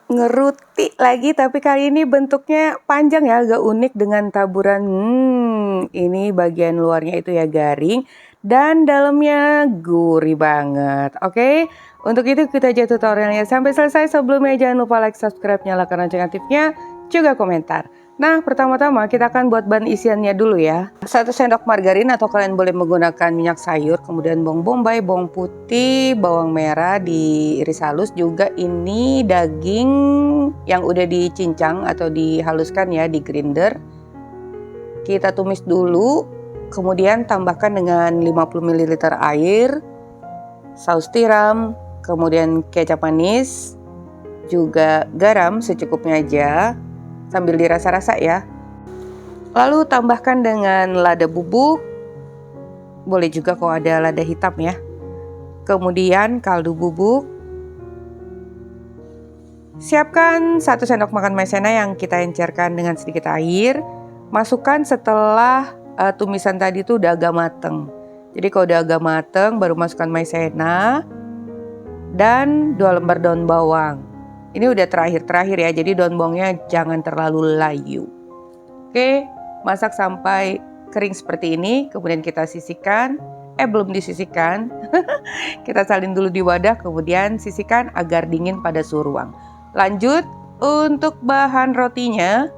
ngeruti lagi, tapi kali ini bentuknya panjang ya, agak unik dengan taburan ini bagian luarnya itu ya garing dan dalamnya gurih banget. Oke, untuk itu kita aja tutorialnya sampai selesai. Sebelumnya jangan lupa like, subscribe, nyalakan lonceng aktifnya, juga komentar. Nah, pertama-tama kita akan buat bahan isiannya dulu ya. 1 sendok margarin atau kalian boleh menggunakan minyak sayur, kemudian bawang bombay, bawang putih, bawang merah diiris halus, juga ini daging yang udah dicincang atau dihaluskan ya di grinder. Kita tumis dulu, kemudian tambahkan dengan 50 ml air, saus tiram, kemudian kecap manis, juga garam secukupnya aja sambil dirasa-rasa ya. Lalu tambahkan dengan lada bubuk, boleh juga kalau ada lada hitam ya. Kemudian kaldu bubuk. Siapkan 1 sendok makan maizena yang kita encerkan dengan sedikit air. Masukkan setelah tumisan tadi tuh udah agak mateng. Jadi kalau udah agak mateng baru masukkan maizena dan 2 lembar daun bawang. Ini udah terakhir ya, jadi daun bawangnya jangan terlalu layu. Oke, masak sampai kering seperti ini, kemudian kita sisihkan. Belum disisihkan. Kita salin dulu di wadah, kemudian sisihkan agar dingin pada suhu ruang. Lanjut, untuk bahan rotinya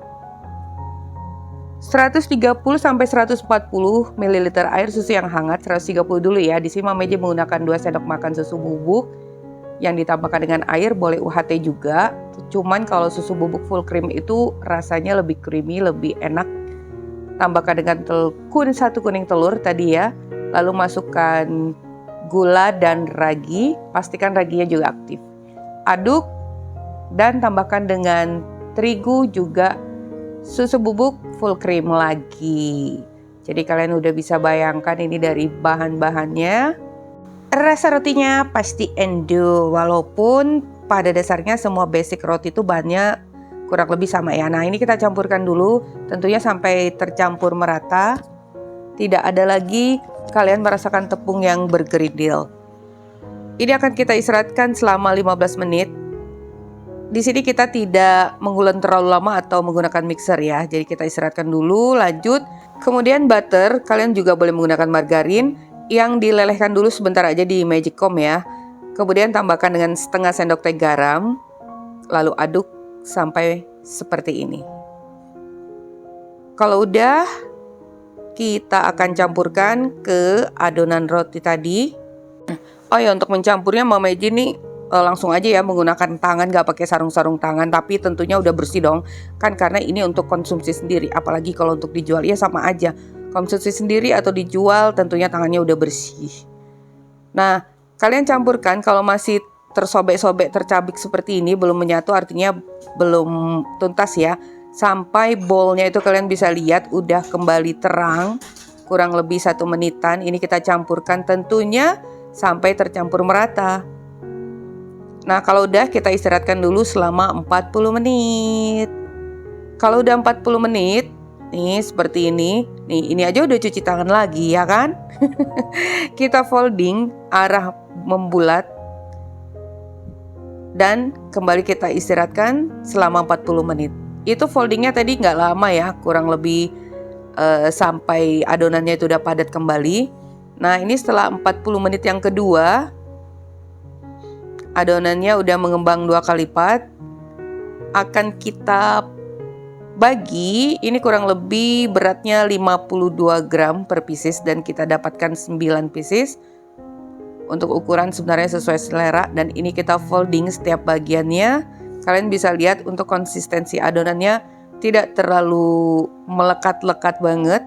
130 sampai 140 ml air susu yang hangat, 130 dulu ya. Di sini Mama J menggunakan 2 sendok makan susu bubuk yang ditambahkan dengan air, boleh UHT juga. Cuman kalau susu bubuk full cream itu rasanya lebih creamy, lebih enak. Tambahkan dengan 1 kuning telur tadi ya. Lalu masukkan gula dan ragi, pastikan raginya juga aktif. Aduk dan tambahkan dengan terigu juga susu bubuk full cream lagi. Jadi kalian udah bisa bayangkan ini dari bahan-bahannya. Rasa rotinya pasti endo, walaupun pada dasarnya semua basic roti itu bahannya kurang lebih sama ya. Nah, ini kita campurkan dulu, tentunya sampai tercampur merata. Tidak ada lagi kalian merasakan tepung yang bergerindil. Ini akan kita istirahatkan selama 15 menit. Di sini kita tidak mengulek terlalu lama atau menggunakan mixer ya. Jadi kita istirahatkan dulu, lanjut. Kemudian butter, kalian juga boleh menggunakan margarin yang dilelehkan dulu sebentar aja di magic comb ya. Kemudian tambahkan dengan setengah sendok teh garam, lalu aduk sampai seperti ini. Kalau udah, kita akan campurkan ke adonan roti tadi. Oh ya, untuk mencampurnya Mama J nih langsung aja ya menggunakan tangan, gak pakai sarung-sarung tangan, tapi tentunya udah bersih dong. Kan karena ini untuk konsumsi sendiri, apalagi kalau untuk dijual ya sama aja. Konsumsi sendiri atau dijual tentunya tangannya udah bersih. Nah, kalian campurkan, kalau masih tersobek-sobek, tercabik seperti ini, belum menyatu artinya belum tuntas ya. Sampai bowlnya itu kalian bisa lihat udah kembali terang, kurang lebih 1 menitan. Ini kita campurkan tentunya sampai tercampur merata. Nah, kalau udah kita istirahatkan dulu selama 40 menit. Kalau udah 40 menit, nih seperti ini. Nih, ini aja udah cuci tangan lagi ya kan? Kita folding arah membulat. Dan kembali kita istirahatkan selama 40 menit. Itu foldingnya tadi nggak lama ya, kurang lebih sampai adonannya itu udah padat kembali. Nah, ini setelah 40 menit yang kedua, adonannya udah mengembang 2 kali lipat. Akan kita bagi, ini kurang lebih beratnya 52 gram per pieces dan kita dapatkan 9 pieces. Untuk ukuran sebenarnya sesuai selera dan ini kita folding setiap bagiannya. Kalian bisa lihat untuk konsistensi adonannya tidak terlalu melekat-lekat banget,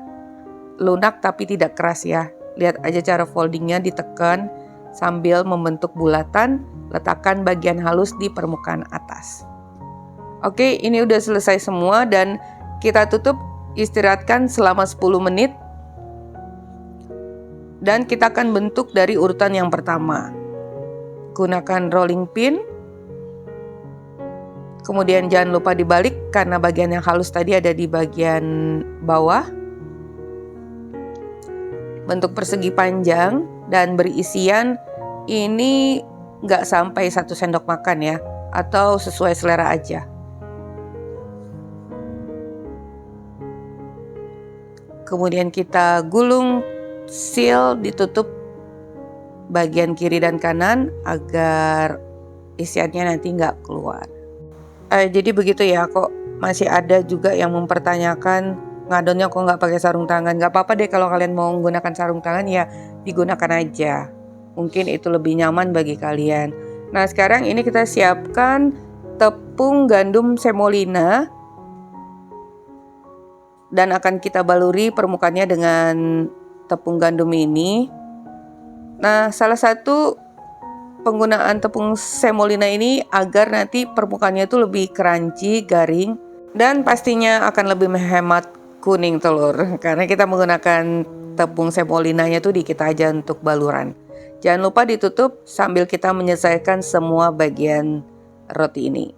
lunak tapi tidak keras ya. Lihat aja cara foldingnya, ditekan sambil membentuk bulatan, letakkan bagian halus di permukaan atas. Oke, ini udah selesai semua dan kita tutup, istirahatkan selama 10 menit. Dan kita akan bentuk dari urutan yang pertama. Gunakan rolling pin. Kemudian jangan lupa dibalik karena bagian yang halus tadi ada di bagian bawah. Bentuk persegi panjang dan berisian ini nggak sampai 1 sendok makan ya. atau sesuai selera aja. Kemudian kita gulung, seal, ditutup bagian kiri dan kanan agar isiannya nanti nggak keluar. Jadi begitu ya, kok masih ada juga yang mempertanyakan ngadonnya kok nggak pakai sarung tangan. Nggak apa-apa deh kalau kalian mau menggunakan sarung tangan ya digunakan aja. Mungkin itu lebih nyaman bagi kalian. Nah sekarang ini kita siapkan tepung gandum semolina dan akan kita baluri permukaannya dengan tepung gandum ini. Nah, salah satu penggunaan tepung semolina ini agar nanti permukaannya itu lebih crunchy, garing, dan pastinya akan lebih menghemat kuning telur karena kita menggunakan tepung semolinanya itu dikit aja untuk baluran. Jangan lupa ditutup sambil kita menyelesaikan semua bagian roti ini.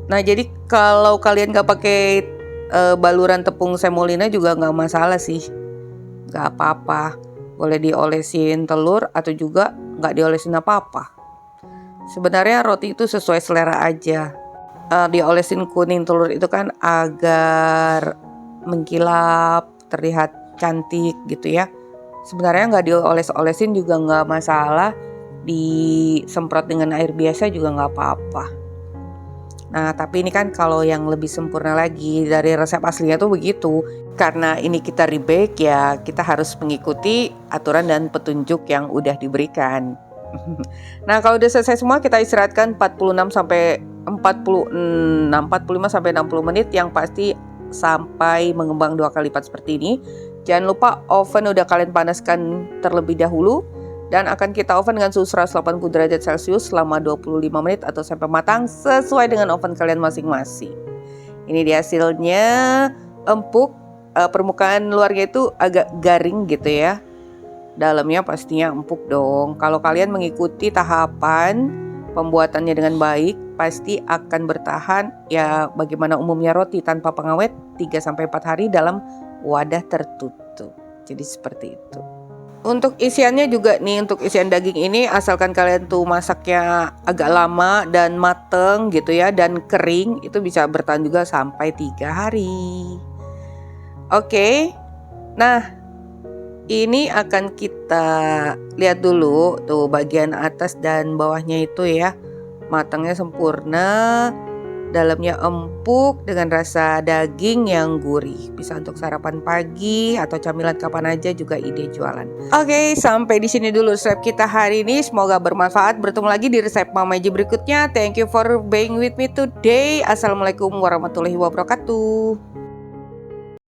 Nah, jadi kalau kalian gak pakai baluran tepung semolina juga nggak masalah sih, nggak apa-apa, boleh diolesin telur atau juga nggak diolesin apa-apa. Sebenarnya roti itu sesuai selera aja. Diolesin kuning telur itu kan agar mengkilap, terlihat cantik gitu ya. Sebenarnya nggak dioles-olesin juga nggak masalah, disemprot dengan air biasa juga nggak apa-apa. Nah, tapi ini kan kalau yang lebih sempurna lagi dari resep aslinya tuh begitu. Karena ini kita rebake ya, kita harus mengikuti aturan dan petunjuk yang udah diberikan. Nah, kalau udah selesai semua kita istirahatkan 45 sampai 60 menit yang pasti sampai mengembang 2 kali lipat seperti ini. Jangan lupa oven udah kalian panaskan terlebih dahulu. Dan akan kita oven dengan suhu 180 derajat Celcius selama 25 menit atau sampai matang sesuai dengan oven kalian masing-masing. Ini dia hasilnya, empuk, permukaan luarnya itu agak garing gitu ya. Dalamnya pastinya empuk dong. Kalau kalian mengikuti tahapan pembuatannya dengan baik, pasti akan bertahan ya bagaimana umumnya roti tanpa pengawet 3-4 hari dalam wadah tertutup. Jadi seperti itu. Untuk isiannya juga nih, untuk isian daging ini asalkan kalian tuh masaknya agak lama dan mateng gitu ya, dan kering, itu bisa bertahan juga sampai 3 hari. Oke, nah ini akan kita lihat dulu tuh bagian atas dan bawahnya itu ya, matangnya sempurna, dalamnya empuk dengan rasa daging yang gurih. Bisa untuk sarapan pagi atau camilan kapan aja juga ide jualan. Oke, sampai di sini dulu resep kita hari ini. Semoga bermanfaat. Bertemu lagi di resep Mama Eji berikutnya. Thank you for being with me today. Assalamualaikum warahmatullahi wabarakatuh.